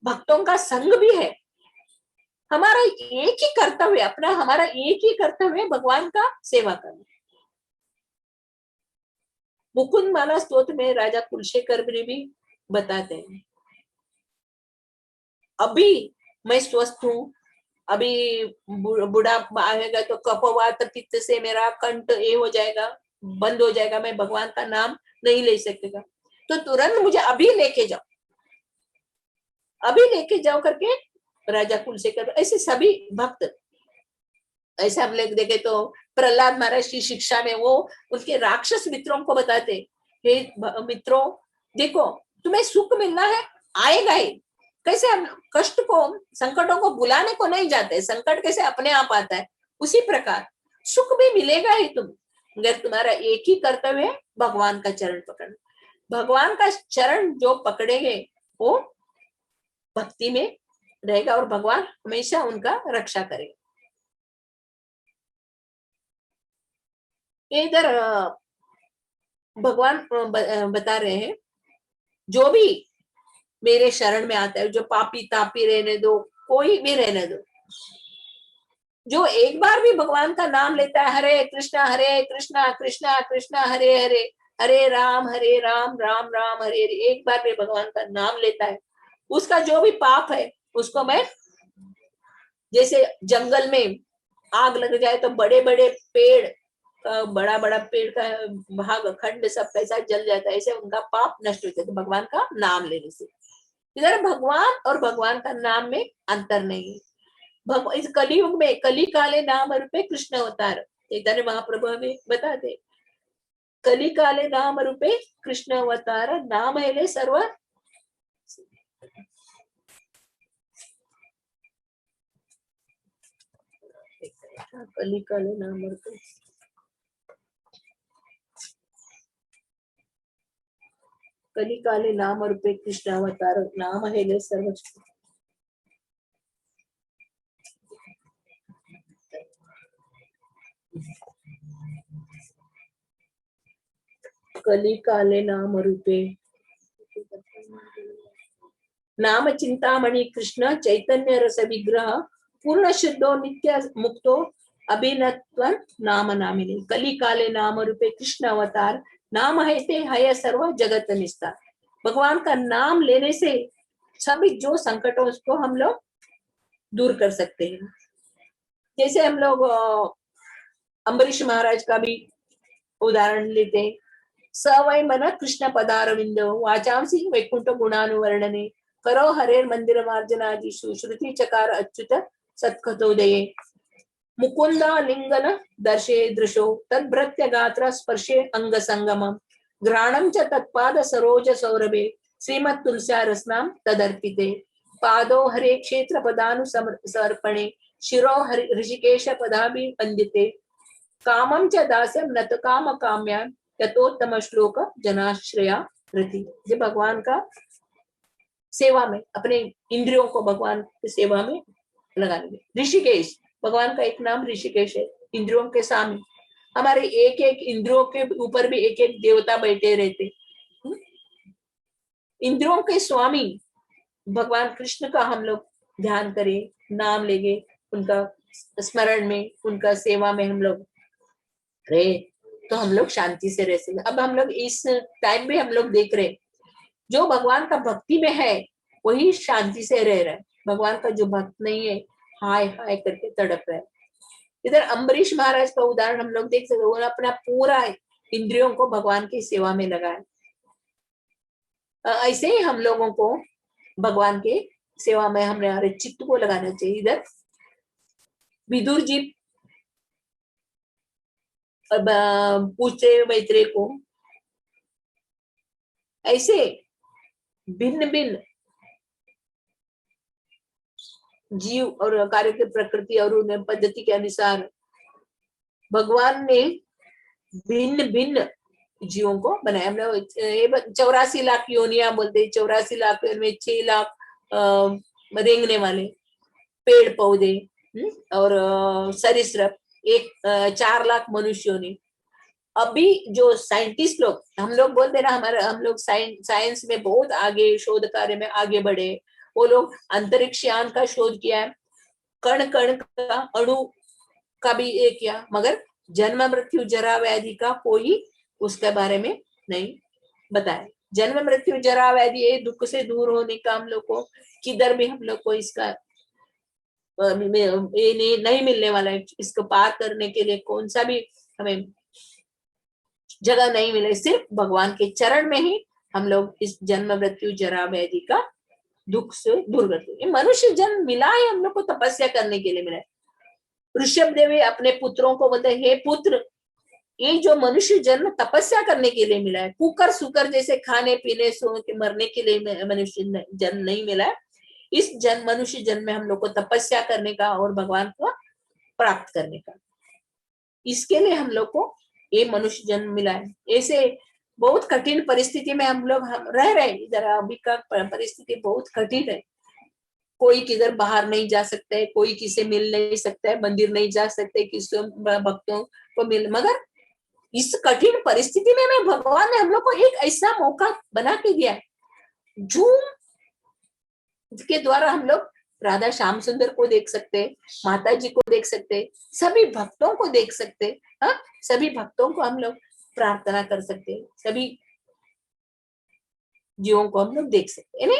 भक्तों का संग भी है। हमारा एक ही कर्तव्य भगवान का सेवा करना। मुकुंद माला स्तोत्र में राजा कुलशेखर भी बताते हैं, अभी मैं स्वस्थ हूँ, अभी बुढ़ा आएगा तो कफवात पित्त से मेरा कंठ ये हो जाएगा, बंद हो जाएगा, मैं भगवान का नाम नहीं ले सकेगा, तो तुरंत मुझे अभी लेके जाओ, अभी लेके जाओ करके राजा कुल से कर। ऐसे सभी भक्त, ऐसे हम लोग देखे तो प्रहलाद महाराज की शिक्षा में वो उनके राक्षस मित्रों को बताते, हे मित्रों देखो तुम्हें सुख मिलना है, आएगा ही। कैसे हम कष्ट को, संकटों को बुलाने को नहीं जाते, संकट कैसे अपने आप आता है, उसी प्रकार सुख भी मिलेगा ही तुम, अगर तुम्हारा एक ही कर्तव्य है भगवान का चरण पकड़ना। भगवान का चरण जो पकड़ेंगे वो भक्ति में रहेगा और भगवान हमेशा उनका रक्षा करेगा। इधर भगवान बता रहे हैं, जो भी मेरे शरण में आता है, जो पापी तापी रहने दो, कोई भी रहने दो, जो एक बार भी भगवान का नाम लेता है, हरे कृष्णा कृष्णा कृष्णा हरे हरे, हरे राम राम राम हरे हरे, एक बार भी भगवान का नाम लेता है, उसका जो भी पाप है उसको मैं, जैसे जंगल में आग लग जाए तो बड़े बड़े पेड़, बड़ा बड़ा पेड़ का भाग खंड सब कैसा जल जाता है, ऐसे उनका पाप नष्ट हो जाता है भगवान का नाम लेने से। इधर भगवान और भगवान का नाम में अंतर नहीं है। इस कलियुग में कली काले नाम रूपे कृष्ण अवतार, चैतन्य महाप्रभु हमें बताते, कली काले नाम रूपे कृष्ण अवतार, नाम हेले सर्व, कली काले नाम रूपे, कली काले नाम रूपे कृष्ण अवतार, नाम हेले सर्व, कली काले नाम रूपे नाम चिंतामणि कृष्ण चैतन्य रस विग्रह, पूर्ण शुद्धो नित्य मुक्तो अभिनत्व नाम नामिनी, कली काले नाम रूपे कृष्ण अवतार, नाम है ते हय सर्व जगत निस्तार। भगवान का नाम लेने से सभी जो संकटों उसको हम लोग दूर कर सकते हैं। जैसे हम लोग अम्बरीश महाराज का भी उदाहरण लेते हैं, स वै मन कृष्ण पदारविंद वाचांसी वैकुंठ गुणानुवर्णने, करो हरे मंदिर मार्जनादिषु श्रुति चकार अच्युत सत्कथोदये, मुकुंदा लिंगन दर्शे दृशो तद्भृत्य गात्र स्पर्शे अंग संगमम, घ्राणं च तत्पाद सरोज सौरभे, श्रीमत् तुलस्या रसनाम तदर्पिते, पादो हरे क्षेत्र पदानु समर्पणे, शिरो हरि ऋषिकेश पदाभि वंदिते, कामं च दास्यं नत काम काम्या, यतोत्तम श्लोक जनाश्रया रति। ये भगवान का सेवा में, अपने इंद्रियों को भगवान की सेवा में लगाने में। ऋषिकेश, भगवान का एक नाम ऋषिकेश है, इंद्रियों के सामने, हमारे एक एक इंद्रियों के ऊपर भी एक एक देवता बैठे रहते, इंद्रियों के स्वामी भगवान कृष्ण का हम लोग ध्यान करें, नाम लेंगे, उनका स्मरण में, उनका सेवा में हम लोग रहे तो हम लोग शांति से रह सकते। अब हम लोग इस टाइम में हम लोग देख रहे, जो भगवान का भक्ति में है वही शांति से रह रहा है, भगवान का जो भक्त नहीं है हाय हाय करके तड़प रहा है। इधर अम्बरीश महाराज का उदाहरण हम लोग देख सकते, उन्होंने अपना पूरा इंद्रियों को भगवान की सेवा में लगाया। ऐसे ही हम लोगों को भगवान के सेवा में हमारे चित्त को लगाना चाहिए। इधर विदुर जी पूछते मैत्रेय को, ऐसे भिन्न भिन्न जीव और कार्य की प्रकृति और उन्हें पद्धति के अनुसार भगवान ने भिन्न भिन्न जीवों को बनाया। हम लोग 84 लाख योनिया बोलते, 84 लाख में 6 लाख रेंगने वाले पेड़ पौधे और सरीसृप, 4 लाख मनुष्यों ने। अभी जो साइंटिस्ट लोग, हम लोग बोलते ना, हम लोग साइंस में बहुत आगे, शोध कार्य में आगे बढ़े, वो लोग अंतरिक्ष यान का शोध किया है, कण कण का, अणु का भी एक किया, मगर जन्म मृत्यु जरा व्याधि का कोई उसके बारे में नहीं बताया। जन्म मृत्यु जरा व्याधि, ये दुख से दूर होने का हम लोग को किधर भी हम लोग को इसका ये नहीं मिलने वाला है, इसको पार करने के लिए कौन सा भी हमें जगह नहीं मिले, सिर्फ भगवान के चरण में ही हम लोग इस जन्म मृत्यु जरा व्याधि का दुख से दूर करते। ये मनुष्य जन्म मिला है हम लोग को तपस्या करने के लिए मिला है। ऋषभ देवी अपने पुत्रों को बोलते, हे पुत्र, ये जो मनुष्य जन्म तपस्या करने के लिए मिला है, कुकर सुकर जैसे खाने पीने सो के मरने के लिए मनुष्य जन्म नहीं मिला है। इस जन्म मनुष्य जन्म में हम लोग को तपस्या करने का और भगवान को प्राप्त करने का, इसके लिए हम लोग को ये मनुष्य जन्म मिला है। ऐसे बहुत कठिन परिस्थिति में हम लोग रह रहे हैं। इधर अभी का परिस्थिति बहुत कठिन है, कोई किधर बाहर नहीं जा सकता है, कोई किसी मिल नहीं सकता है, मंदिर नहीं जा सकते किसी भक्तों को मिल, मगर इस कठिन परिस्थिति में भगवान ने हम लोग को एक ऐसा मौका बना के दिया है, जूम के द्वारा हम लोग राधा श्याम सुंदर को देख सकते, माता जी को देख सकते, सभी भक्तों को देख सकते, हाँ, सभी भक्तों को हम लोग प्रार्थना कर सकते, सभी जीवों को हम लोग देख सकते। यानी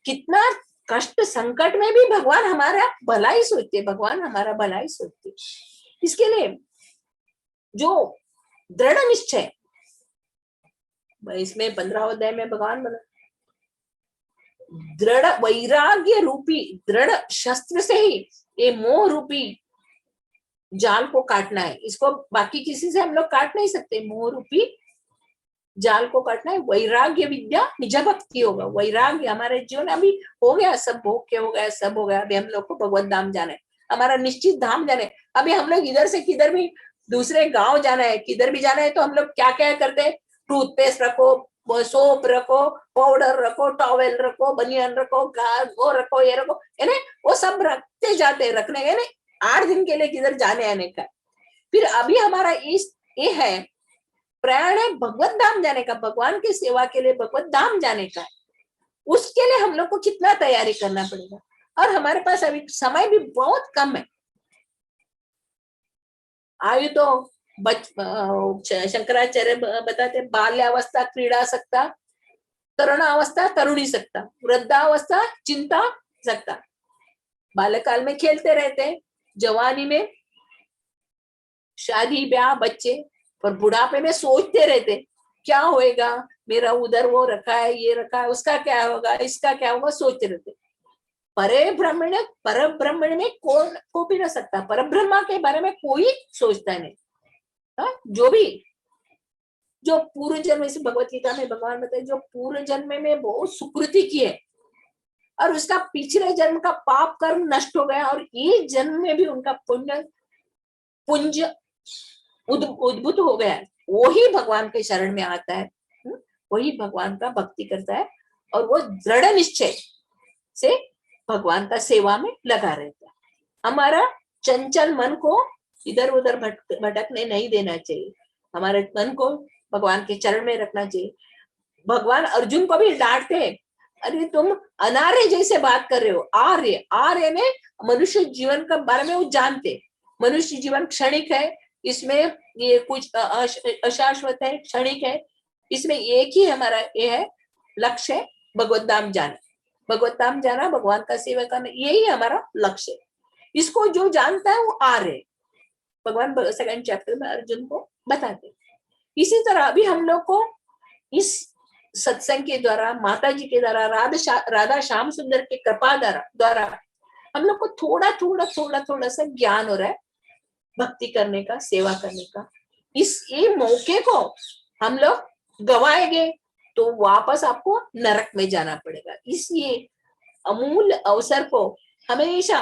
कितना कष्ट संकट में भी भगवान हमारा भला ही सोचते, भगवान हमारा भला ही सोचते। इसके लिए जो दृढ़ निश्चय, इसमें 15 अध्याय में भगवान बोला, दृढ़ वैराग्य रूपी दृढ़ शस्त्र से ही ये मोह रूपी जाल को काटना है। इसको बाकी किसी से हम लोग काट नहीं सकते, मोह रूपी जाल को काटना है। वैराग्य विद्या निज भक्ति होगा। वैराग्य हमारे जीवन अभी हो गया, सब भोग के हो गया, सब हो गया, अभी हम लोग को भगवत धाम जाना है, हमारा निश्चित धाम जाने। अभी हम लोग इधर से किधर भी दूसरे गांव जाना है, किधर भी जाना है, तो हम लोग क्या क्या करते हैं, टूथपेस्ट रखो, सोप रखो, पाउडर रखो, टॉवेल रखो, बनियान रखो, वो रखो, ये रखो, यानी वो सब रखते जाते, रखने के 8 दिन के लिए किधर जाने आने का। फिर अभी हमारा इस ये है प्रयाण है भगवत धाम जाने का, भगवान की सेवा के लिए भगवत धाम जाने का। उसके लिए हम लोग को कितना तैयारी करना पड़ेगा, और हमारे पास अभी समय भी बहुत कम है। आयु तो शंकराचार्य बताते, बाल्यावस्था क्रीड़ा सकता, तरुणावस्था तरुणी सकता, वृद्धावस्था चिंता सकता। बाल्यकाल में खेलते रहते, जवानी में शादी ब्याह बच्चे, पर बुढ़ापे में सोचते रहते क्या होएगा, मेरा उधर वो रखा है, ये रखा है, उसका क्या होगा, इसका क्या होगा, सोचते रहते। पर ब्रह्मण में कौन को भी ना सकता, पर ब्रह्मा के बारे में कोई सोचता नहीं। हा? जो पूर्व जन्म, इसे भगवत गीता में भगवान बताए, जो पूर्व जन्म में बहुत सुकृति की है और उसका पिछले जन्म का पाप कर्म नष्ट हो गया, और ये जन्म में भी उनका पुंज उद्भुत हो गया है, वही भगवान के शरण में आता है, वही भगवान का भक्ति करता है, और वो दृढ़ निश्चय से भगवान का सेवा में लगा रहता है। हमारा चंचल मन को इधर उधर भटकने नहीं देना चाहिए, हमारे मन को भगवान के चरण में रखना चाहिए। भगवान अर्जुन को भी डांटते हैं, अरे तुम अनार्य जैसे बात कर रहे हो। आर्य, आर्य ने मनुष्य जीवन का बारे में वो जानते, मनुष्य जीवन क्षणिक है, इसमें ये कुछ अशाश्वत है, क्षणिक है, इसमें एक ही हमारा ये है लक्ष्य है, भगवत धाम जाना, भगवत धाम जाना, भगवान का सेवा करना, यही हमारा लक्ष्य है। इसको जो जानता है वो आर्य, भगवान 2nd चैप्टर में अर्जुन को बताते। इसी तरह अभी हम लोग को इस सत्संग के द्वारा, माता जी के द्वारा, राधा श्याम सुंदर के कृपा द्वारा हम लोग को थोड़ा थोड़ा थोड़ा थोड़ा सा ज्ञान हो रहा है भक्ति करने का, सेवा करने का। ये मौके को हम लोग गवाएंगे तो वापस आपको नरक में जाना पड़ेगा। इसलिए अमूल्य अवसर को हमेशा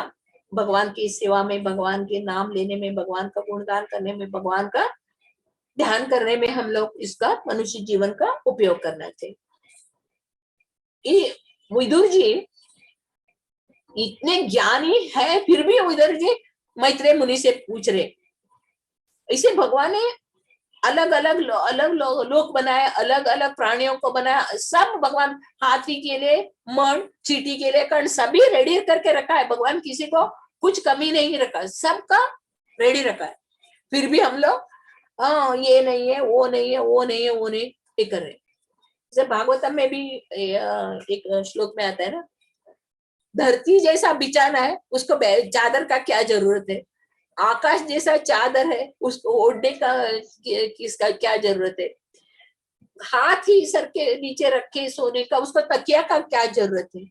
भगवान की सेवा में, भगवान के नाम लेने में, भगवान का गुणगान करने में, भगवान का ध्यान करने में हम लोग इसका मनुष्य जीवन का उपयोग करना चाहिए। विदुर जी इतने ज्ञानी है, फिर भी विदुर जी मैत्रेय मुनि से पूछ रहे। इसे भगवान ने अलग अलग लोक बनाए, अलग अलग प्राणियों को बनाया, सब भगवान, हाथी के लिए मन, चींटी के लिए कर्ण, सभी रेडी करके रखा है भगवान, किसी को कुछ कमी नहीं रखा, सबका रेडी रखा है। फिर भी हम लोग ये नहीं है, वो नहीं है, वो नहीं है, वो नहीं, ये कर रहे। जैसे भागवतम में भी एक श्लोक में आता है ना, धरती जैसा बिछाना है, उसको चादर का क्या जरूरत है? आकाश जैसा चादर है, उसको ओढ़ने का किसका क्या जरूरत है? हाथ ही सर के नीचे रखे सोने का, उसको तकिया का क्या जरूरत है?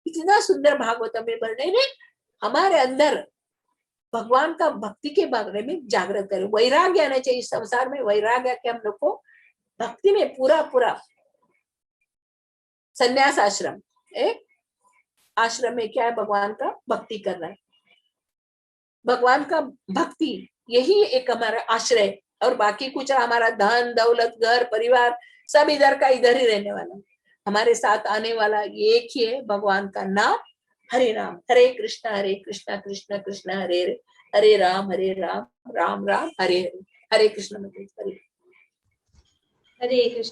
इतना सुंदर भागवतम में वर्णन है। हमारे अंदर भगवान का भक्ति के बारे में जागृत करें, वैराग्य आना चाहिए संसार में। वैराग्य के हम लोग को भक्ति में पूरा पूरा संन्यास आश्रम, एक आश्रम में क्या है? भगवान का भक्ति करना है, भगवान का भक्ति, यही एक हमारा आश्रय। और बाकी कुछ हमारा धन दौलत घर परिवार सब इधर का इधर ही रहने वाला, हमारे साथ आने वाला एक ही है, भगवान का नाम हरे राम, हरे कृष्णा कृष्ण कृष्ण हरे हरे, हरे राम राम राम हरे हरे। हरे कृष्ण। हरे हरे कृष्ण।